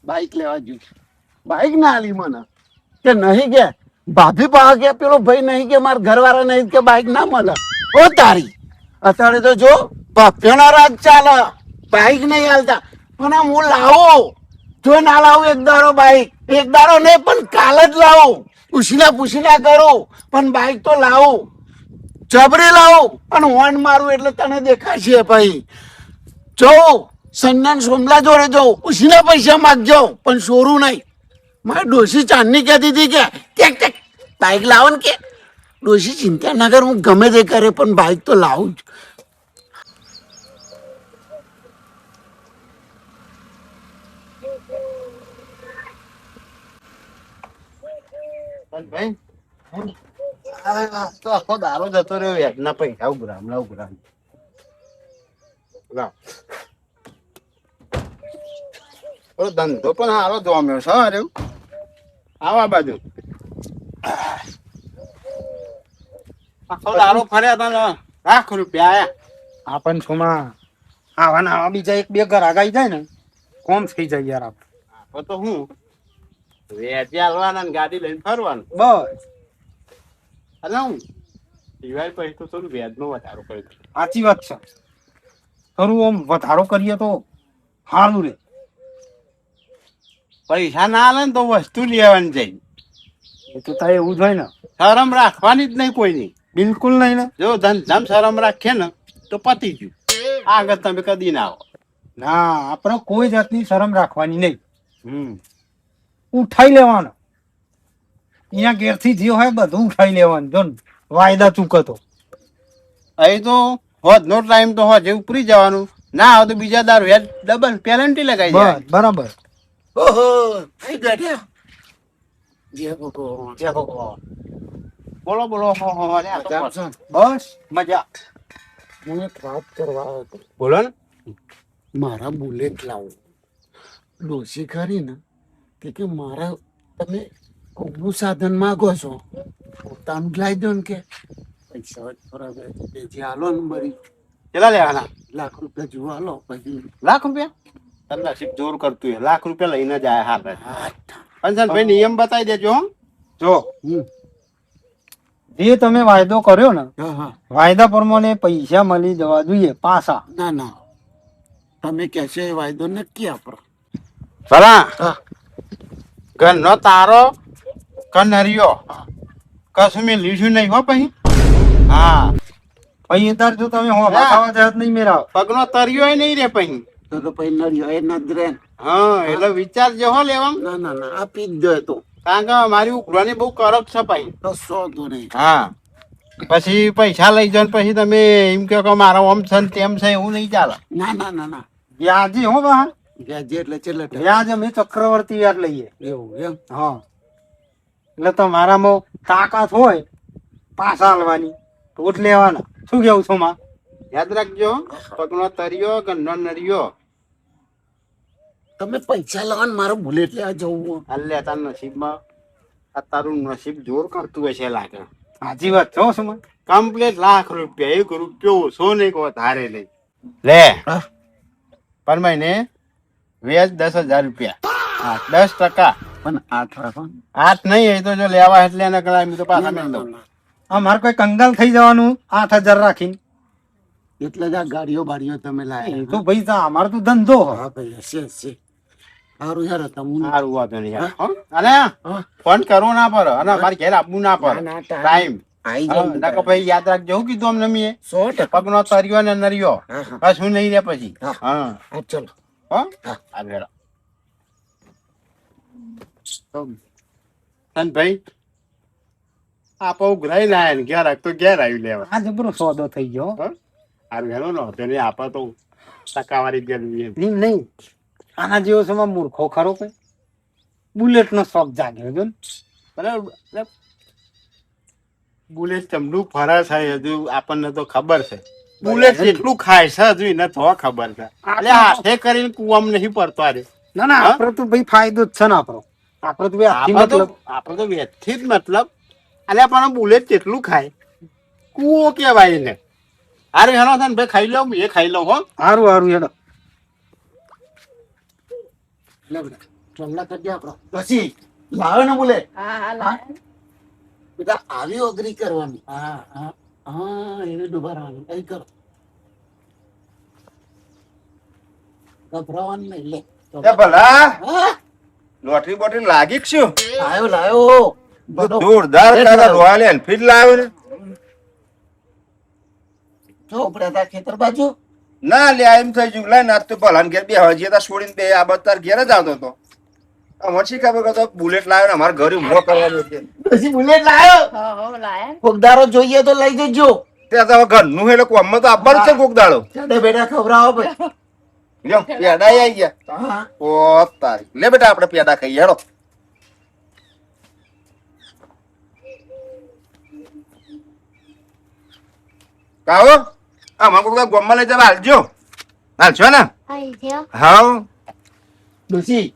Bike લેવા ગયું. Bike ના આલી મને કે નહીં કે ભાભી પાસે કે પેલો ભાઈ નહીં કે મારા ઘરવાળા નહીં કે બાઈક ના મળે. ઓ તારી અત્યારે તો જો ભાભીનો રાજ ચાલે. બાઈક નહીં હાલતા પણ આમ હું લાવું જો ના લાવું એક દાડો બાઈક એક દાડો નહીં પણ કાલ જ લાવું. પૂછીના કરું પણ બાઈક તો લાવું જબરી લાવું અને હોર્ન મારું એટલે તને દેખાશે ભાઈ. જવું સન્નાન સોમલા જોડે જવું પૂછીના પૈસા માગજો પણ સોરું નહીં. મારી ડોશી ચાંદની કહેતી હતી કે બાઈક લાવો ને કે ડોશી ચિંતા ના કર હું ગમે તે કરે પણ બાઈક તો લાવું જ. ભાઈ તો આખો દારો જતો રહ્યો યાદના પૈસા ઉઘરામ ધંધો પણ સારો જોમ્યો છે. અરે આવા બાજુ આખો દારો ફર્યા હતા ₹1,00,000 આયા. આ પણ છોમાં આવા ને આવા બીજા એક બે ઘર આગાઈ જાય ને કોમ થઈ જાય યાર. આપણે તો હું વેચી હાલવાના ને ગાડી લઈને ફરવાનું બસ એટલે હું દિવાળી પછી તો થોડું વ્યાજનો વધારો કરી દઉં. સાચી વાત છે. ખરું આમ વધારો કરીએ તો સારું રે. પૈસા ના આલે ને તો વસ્તુ લેવાની જાય. એ તો થાય એવું જ હોય ને. શરમ રાખવાની જ નહીં કોઈની. બિલકુલ નહીં ને. જો ધમ શરમ રાખીએ ને તો પતી ગયું. આગળ તમે કદી ના આવો. ના આપણે કોઈ જાતની શરમ રાખવાની નહીં. હમ ઉઠાઈ લેવાનો. અહીંયા ઘેરથી જે હોય બધું ઉઠાઈ લેવાનું. જો ને વાયદા ચૂકતો અહીં તો હોજ નો ટાઈમ તો હોજ ઉપરી જવાનું. ના આવે તો બીજા દાર વ્યાજ ડબલ પેનલ્ટી લગાઈ જાય. બસ બરાબર. ઓહો થઈ ગયા જય ભગવાન જય ભગવાન. બોલો બોલો. આ તો બસ મજા. હું એક વાત કરવા આવ્યો હતો. બોલો ને. મારા બુલેટ લાવું ડોશી ખરી ને કે મારા તમે કોકનું સાધન માગો છો પોતાનું જ લાવી દો ને કે પૈસા થોડા જે હાલો ને મરી કેટલા લેવાના? ₹1,00,000 જુઓ હાલો પછી ₹1,00,000? તમને નસીબ જોર કરતું ₹1,00,000 લઈને જ આયા. હા ભાઈ નિયમ બતાવી દેજો. હો જો જે તમે વાયદો કર્યો ને હા હા વાયદા પ્રમાણે પૈસા મળી જવા જોઈએ પાછા. ના ના તમે કહેશો એ વાયદો નક્કી આપણો. ભલા હા ઘરનો તારો કનરિયો કશું મેં લીધું નહીં હો. પછી હા પછી તાર જો તમે ખાવા જાત નહીં મેળાવ. પગનો તરિયો નહીં રે પછી. તો પછી નડ્યો એ નજરે. હા એટલે વિચારજો હો લેવા. ના ના ના આપી જ દો તો કારણ કે મારી ઉઘરાણી બહુ કરક છે ભાઈ. કશો તો નહીં. હા પછી પૈસા લઈ જાવ પછી તમે એમ કહો કે મારો ઓમ છે ને તેમ છે એવું નહીં ચાલે. ના ના ના ના વ્યાજી હો બા. વ્યાજ એટલે છેલ્લે વ્યાજ અમે ચક્રવર્તી વ્યાજ લઈએ. એવું એમ. હા એટલે તમારામાં તાકાત હોય પાછા હાલવાની તો જ લેવાના. શું કેવું છો માં? યાદ રાખજો પગનો તરિયો ઘરનો નરિયો. તમે પૈસા લાવવાનું મારો બુલેટ લેવા જવું. અલ્યા તાર નસીબમાં આ તારું નસીબ જોર કરતું હોય છે લાગે. સાચી વાત છો શું માં? કમ્પ્લીટ ₹1,00,000 ₹1 ઓછો નહીં કહો ધારે નહીં લે. હા પર મહિને વ્યાજ ₹10,000. 10%. પણ 8 રાખો. 8 નહીં એ તો જો લેવા એટલે એને કરાવી તો પાછા મેળ દઉં. આ મારે કોઈ કંગાલ થઈ જવાનું 8,000 રાખીને. એટલે જ આ ગાડીઓ બાડીઓ તમે એ લાયા. તો ભાઈ અમારે તો ધંધો હોય. હા ભાઈ હશે હશે સારું યાર તમને. સારું વાંધો નહીં યાર. હો? અને હા ફોન કરવો ના પડે અને મારે ઘેર આપવું ના પડે. ના, ના, ટાઈમ આઈ ના કે ભાઈ યાદ રાખજો હું કીધું અમને મેં 100%. પગનો તરિયો ને નરિયો હા હા કશું નહીં રે પછી. હા. હા હા ચલો હો હા. આ ભેળો અને ભાઈ આપો ઉઘરાઈ લાયા ને ઘેર તો ઘેર આવી લેવા. આ જબરો સોદો થઈ ગયો. આ ભેળો નો હતો ને આપે તો ટકાવારી ગયેલું એમ. નહીં નહીં આના જેવો સમય મૂર્ખો ખરો કઈ. બુલેટ નો શોખ જાગ્યો જો ને. બરાબર. બુલેટ ચમડું ફરે છે હજુ આપણને તો ખબર છે. બુલેટ કેટલું ખાય છે હજુ એને તો ખબર છે. એટલે હાથે કરીને કુવામાં નહીં પડતો અરે. ના ના આપડે તો ભાઈ ફાયદો જ છે ને આપણો. આપડે તો ભાઈ આથી મતલબ આપણે તો વેચથી જ મતલબ. એટલે પણ બુલેટ કેટલું ખાય કુવો કેવાય એને. અરે હેલો થાય ને ભાઈ ખાઈ લઉં એ ખાઈ લઉં હો. સારું સારું હેડો. ચલ્લા કરી દે આપણો પછી લાવે ને બોલે હા હા લાય. બેટા આવી અગ્રી કરવાની હા હા હા એને ડુબાડવાની કઈ કરો ગભરાવાનું નહીં લે એ ભલા હા લોટરી બોટરી લાગી કે શું લાયો લાયો બધો જોરદાર એ કાકા લાવ્યો. રોયલ એનફિલ્ડ લાવ્યો ને જો ઉપડે તા ખેતર બાજુ ના લે એમ થઈ ગયું લાય નાચ તો ભલા ઘેર બે હજી તા છોડીને બે આ બતાર ઘેર જ આવતો હતો અમારે શી ખબર કે તો બુલેટ લાવ્યો ને અમારે ઘરે ઉભો કરવાનો છે પછી બુલેટ લાયો હો લાય. કોકદારો જોઈએ તો લઈ જજો તે તો હવે ઘરનું એટલે કોમમાં તો આપવાનું જ છે કોક દાડો ચડે બેટા ખવડાવો ભાઈ લ્યો પેડા આવી ગયા હા ઓ તારી લે બેટા આપણે પેડા ખાઈએ હેડો કાવો આમાં કોક દાડો ગોમમાં લઈ જવા હાલજો ને આઈ થયો. હાઉ ડોસી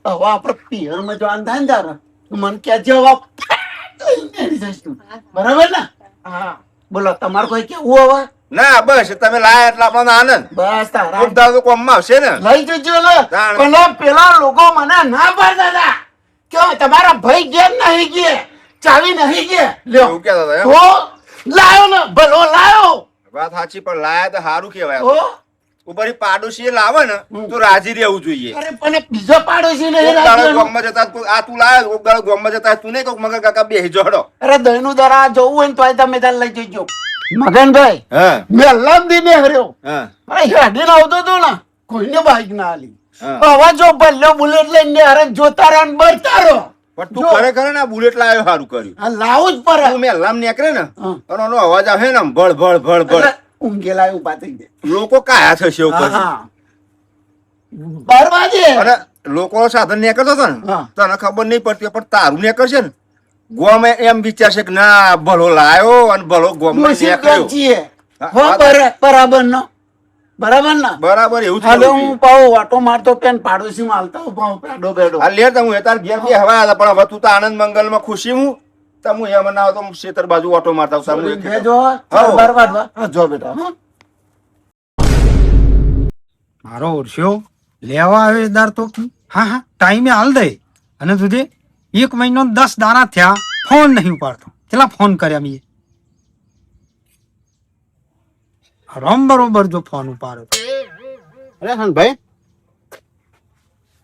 હવે આપણે પિયરમાં જવાનું થાય ને તારે તું મને ક્યાં જવા બરાબર ને હા બોલો તમારે કોઈ કેવું હવે ના બસ તમે લાયા એટલે આપણને આનંદ બસ તારા કોક દાડો તો કોમમાં આવશે ને લઈ જજો લે તાણ. પણ પેલા લોકો મને ના પાડતા હતા કે તમારા ભાઈ ગેમ નહીં ગયા ચાવી નહીં ગયા લ્યો એવું કહેતા હતા એમ? તો લાયો ને ભલો લાયો વાત સાચી પણ લાયા તો સારું કેવાય તો ઉપરી પાડોશી લાવે ને તો રાજી રહેવું જોઈએ અરે પણ બીજો પાડોશી નહીં કોક દાડો રાખ્યો. ગામમાં જતા આ તું લાયો કોક દાડો ગામમાં જતા તું નહીં કોક મગર કાકા બેહી જોડો અરે દહીનું દરા જોવું હોય ને તોય તમે ત્યાં લઈ જજો મગનભાઈ હા મેં લંદી ને હર્યો હા અરે હેડીને આવતો હતો ને કોઈને બાઈક ના આલી હા. હવે જો ભલ્યો બુલેટ લઈને અરે જોતા રહો ને બરતા રહો પણ તું જો. ખરેખર ને આ બુલેટ લાવ્યો સારું કર્યું આ લાવું જ પડે તું મેં લામ નીકળે ને હા. અને એનો અવાજ આવે ને આમ ભળ ભળ ભળ ભળ એટલે ઊંઘેલા ઉભા થઈ ગયા લોકો કાયા થશે એવું કરશે. હા. બરવાજે અને લોકો સાધન નીકળતો હતો ને હા. તને ખબર નહીં પડતી પણ તારું નીકળશે ને ગોમ એમ વિચારશે કે ના ભલો લાયો અને ભલો ગોમ ડોશી નીકળ્યો છીએ હા, હો હા. બરાબર નો બરાબર ના બરાબર એવું જ હાલો કરવું હું જોઈએ. પાઉં વાટો મારતો પેન પાડોશી માં હાલતા ઉભા પેડો બેડો આ લેર હું તાર ઘેર બે હવા હતા પણ હવે તું તો આનંદ મંગલ માં ખુશી હું તો હું એમ ના આવતો શેતર બાજુ ઓટો મારતા આવતા હું એકલો. બેજો હાઉ. બરવાડવા હા જો બેટા હો. મારો ઓરસ્યો લેવા આવે દાર તો હા હા ટાઈમે હાલ દે અને તુજે 1 મહિનો ને 10 દાડા થયા ફોન નહીં ઉપાડતો કેટલા ફોન કર્યા મેં રમ બરોબર જો ફોન ઉપાડ્યો અરે હન ભાઈ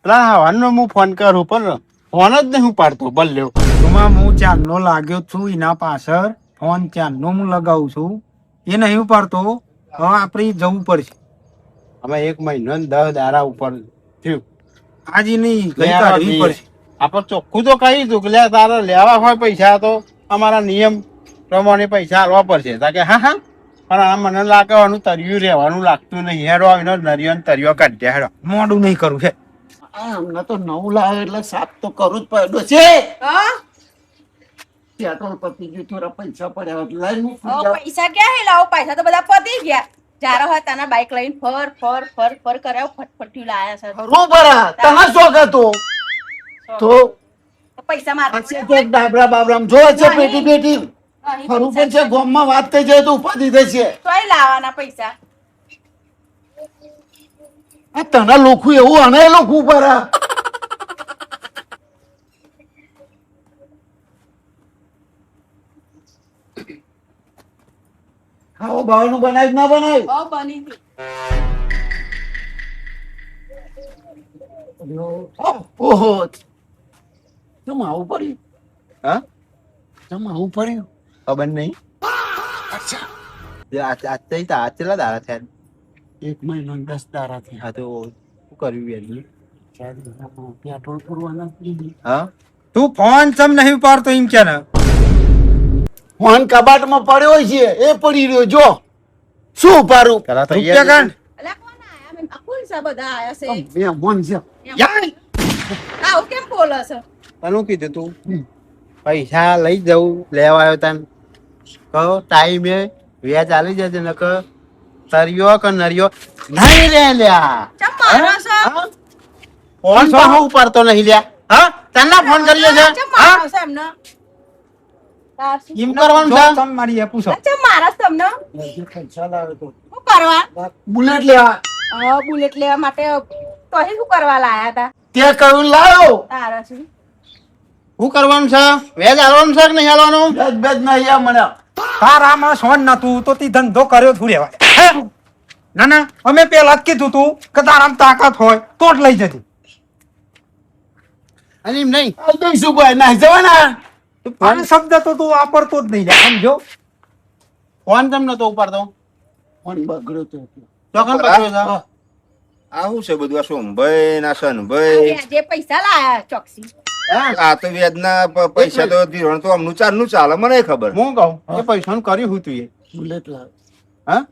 પેલા હવાનો હું ફોન કરું પણ ફોન જ નહીં પાડતો બલ્યો એમાં હું ચાંદનો લાગ્યો છું એના પાછળ ફોન ચાંદનો હું લગાવું છું એ નહીં ઉપાડતો હવે આપણે જવું પડશે અમે 1 મહિનો ને 10 દાડા ઉપર થયું આજે નહીં ગઈ લેવા કાઢવી જઈએ. પડશે આપણે ચોખ્ખું તો કહી દીધું કે લે તારે લેવા હોય પૈસા તો અમારા નિયમ પ્રમાણે પૈસા આલવા પડશે તા કે હા હા પણ આ મને લાગે આનું તરિયું રહેવાનું લાગતું નહીં હેડો આવીને નરિયો ને તરિયો કાઢ્યા હેડો મોડું નહીં કરવું છે આ હમણાં તો નવું લાવે એટલે સાફ તો કરવું જ પડે છે હા પેટ્રોલ પતી ગયું થોડા પૈસા પડ્યા હોત. લઈને હું ઓ જાઉં. પૈસા ક્યાં હે લાવો પૈસા તો બધા પતી ગયા જ્યારે હોય તાના બાઈક લઈને ફર ફર ફર ફર કર્યા ફટફટી લાયા છે ખરું બરા તને શોખ હતો તો તો પૈસા મારવા હશે તો ડાબરા બાબરામ જો છે નહીં. પેટી પેટી નહીં ખરું પૈસા પણ છે ગામમાં વાત થઈ જાય તો ઉપાધિ થશે તોય લાવવાના પૈસા આ તને લોખું એવું અને લોખું બરા ખાવા બાવાનું બનાવ્યું ના બનાવ્યું ઓ બની ગઈ. ઓહો ચમ આવું પડ્યું હા ચમ આવું પડ્યું ખબર નહીં અચ્છા આજ ચેલા દાડા થયા 1 મહિનો ને 10 દાડા થયા હા તો શું કર્યું વેલી પેટ્રોલ પૂરવાના હા તું ફોન ચમ નહીં ઉપાડતો એમ કે ને ફોન કબાટમાં પડ્યો છે એ પડી રહ્યો જો શું ઉપાડું પેલા તો રૂપિયા કાઢ અલા કોણ આયા મેં કોણ છે બધા આયા છે મહેમાન છે આવું કેમ બોલે છે તને કીધું તું પૈસા લઈ જવું લેવા આવ્યો તને કહો ટાઈમે વ્યાજ આલી જજે નક તરિયો કે નરિયો નહીં લે લ્યા ચમ મારો છો ફોન તો હું ઉપાડતો નહીં લ્યા હા તને ફોન કર્યો છે ચમ મારો છે એમને તાર શું? એમ કરવાનું છે તમે મારી એ પૂછો ચમ મારો છે તમને પૈસા લાવે તો શું કરવા બુલેટ લેવા હા બુલેટ લેવા માટે તો અહીં શું કરવા લાયા હતા તે કહ્યું લાયો તારા શું શું કરવાનું છે વેજ હાલવાનું છે કે નહીં હાલવાનું બેજ બેજ નહીં આ મને તારામાં સોન નતું તો તી ધંધો કર્યો થોડી રેવાય હે? ના ના અમે પેલા જ કીધું તું કે તારામાં તાકાત હોય તો જ લઈ જતી અને એમ નહીં આ તો શું કહે નહીં જવાના આ શબ્દ તો તું વાપરતો જ નહીં લે સમજો ફોન તમને તો ઉપાડતો ફોન બગડ્યો તો ચોકન પકડ્યો છે આ શું છે બધું આ સોમભાઈ ના સનભાઈ જે પૈસા લાયા ચોકસી આ તો વ્યાજના પૈસા તો ધીરણ તો આમનું ચાલનું ચાલે મને ખબર હું કહું એ પૈસાનું કર્યું હું તું એ બુલેટ લાવ હા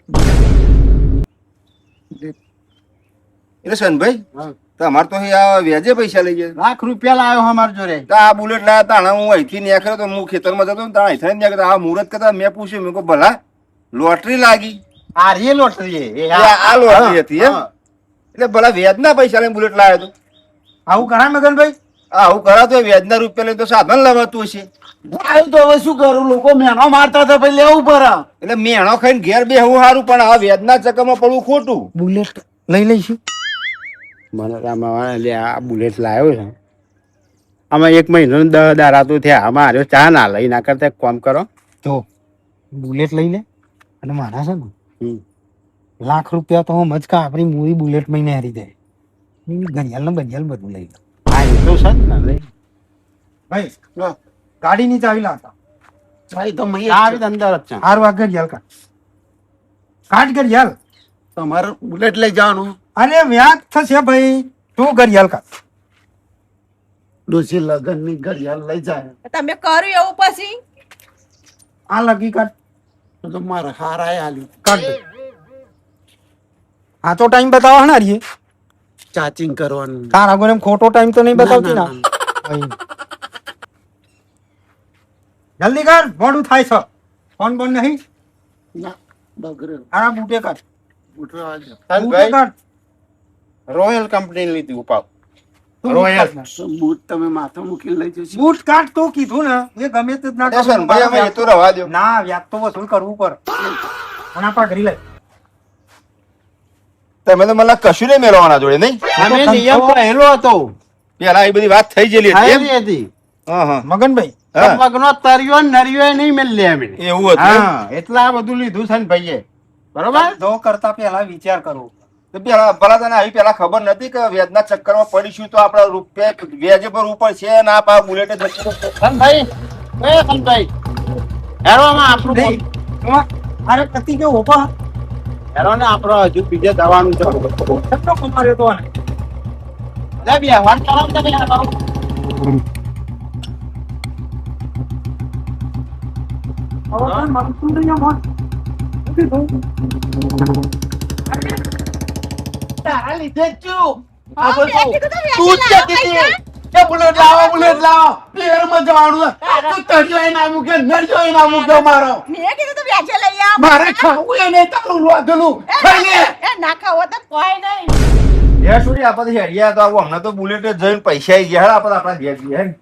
એટલે સનભાઈ હા. તમારે તો આ વ્યાજે પૈસા લઈ જાય લાખ રૂપિયા લાવ્યો અમાર જોડે તો આ બુલેટ લાયા તાણા હું અહીંથી નીકળ્યો તો હું ખેતરમાં જતો ને ત્યાં અહીંથી નીકળ્યો આ મુહૂર્ત કરતા મેં પૂછ્યું મેં કહું ભલા લોટરી લાગી આ રે લોટરી એ આ લોટરી હતી એમ હા. એટલે ભલા વ્યાજના પૈસા લઈને બુલેટ લાવ્યો તો આવું કરાય મગનભાઈ આવું કરાતો વ્યાજના રૂપિયા લઈને તો સાધન લવાતું હશે લાવ્યો તો હવે શું કરું લોકો મેનો મારતા હતા પછી લેવું પડે એટલે મેણો ખાઈને ઘેર બે હું સારું પણ આ વ્યાજના ચક્કરમાં પડવું ખોટું બુલેટ લઈ લઈશું મને રામા લે આ બુલેટ લાવ્યો છે આમાં 1 મહિનો 10 દાડા તો થયા આમાં હાર્યો ચા ના લઈ ના કરતા એક કામ કરો તો બુલેટ લઈ લે અને મારા છે ને હમ. લાખ રૂપિયા તો હમ જ કા આપણી મૂવી બુલેટ માં હારી જાય ઘડિયાળ ને બનિયાલ બધું લઈ લો હા એ તો છે જ ને લઈ ભાઈ ગાડીની ચાવી લાવતા ભાઈ તો મેં આ આવી અંદર જ છે હાર વાગ ઘડિયાળ કાઢ ઘડિયાળ તમારે બુલેટ લઈ જવાનું અરે વ્યાજ થશે ભાઈ તું ઘડિયાળ કાઢ ડોસી લગન ની ઘડિયાળ લઈ જાય તમે કર્યું એવું પછી આ લગી કાઢ તો મારે હારાય આલ્યું કાઢ દે આ તો ટાઈમ બતાવો ને હરીએ ચાચિંગ કરવાનું તારા આગળ એમ ખોટો ટાઈમ તો નહીં બતાવતી ના, ના જલ્દી કર મોડું થાય છે ફોન બોન નહીં ના બગડ્યો આના બૂટે કાઢ ઉઠવા દે. બૂટે ભાઈ કાઢ રોયલ કંપની લીધી ઉપાવ તું રોયલ. બૂટ કાઢ. શું બૂટ તમે માથા મૂકીને લઈ જશો બૂટ કાઢ તો કીધું ને એ ગમે તે જ ના એ સનભાઈ અમે એ તો રવા દો ના વ્યાજ તો વસૂલ કરવું પર અને આપા ઘરી લઈ તમે તો મને કશું નહીં મેળવવાના જોડે નહીં અમે નિયમ કહેલો હતો પેલા એ બધી વાત થઈ ગયેલી હતી એમ? આયેલી હતી હા હા મગનભાઈ હા. પગનો તરિયો ને નરિયો નહીં મેલ લે અમે એવું હતું એમ? હા એટલે આ બધું લીધું છે ને ભાઈએ બરોબર ધો કરતા પહેલા વિચાર કરવો તો પેલા ભલા તને આવી પેલા ખબર નથી કે વ્યાજના ચક્કરમાં પડીશું તો આપડા રૂપિયા વ્યાજે પર ઉપર છે ના પા બુલેટે જતું રહેશે. સંભાઈ એ સંભાઈ હેરોમાં આપણું નહીં એમાં અરે કતી કે ઓપા હેરો ને આપણો હજુ બીજે દવાનું છે કેટલો કમાર્યો તો આને લે બે વાત કરો ને તમે હેરો. હવે કોણ માનતું નહીં આ મોન ઉભી થો. તારા લીધે જ છું આ હા, બધું. મેં કીધું તો તું જ વ્યાજે કહેતી લાવો હતી કે બુલેટ લાવો બુલેટ લાવો પ્લેયરમાં જવાનું છે. તું તળિયો ના મૂક્યો નળિયો ના મૂક્યો મારો મેં કીધું તો વ્યાજે લઈ આવ મારે ખાવું એ નહીં તારું રોધલું ખાઈ લે એ ના ખાવો તો કોઈ નહીં ઘેર છોડી આપણે હેડિયા તો આવું હમણાં તો બુલેટે જઈને પૈસા આવી ગયા હેડ આપણે આપણા ઘેર જઈએ હેડ.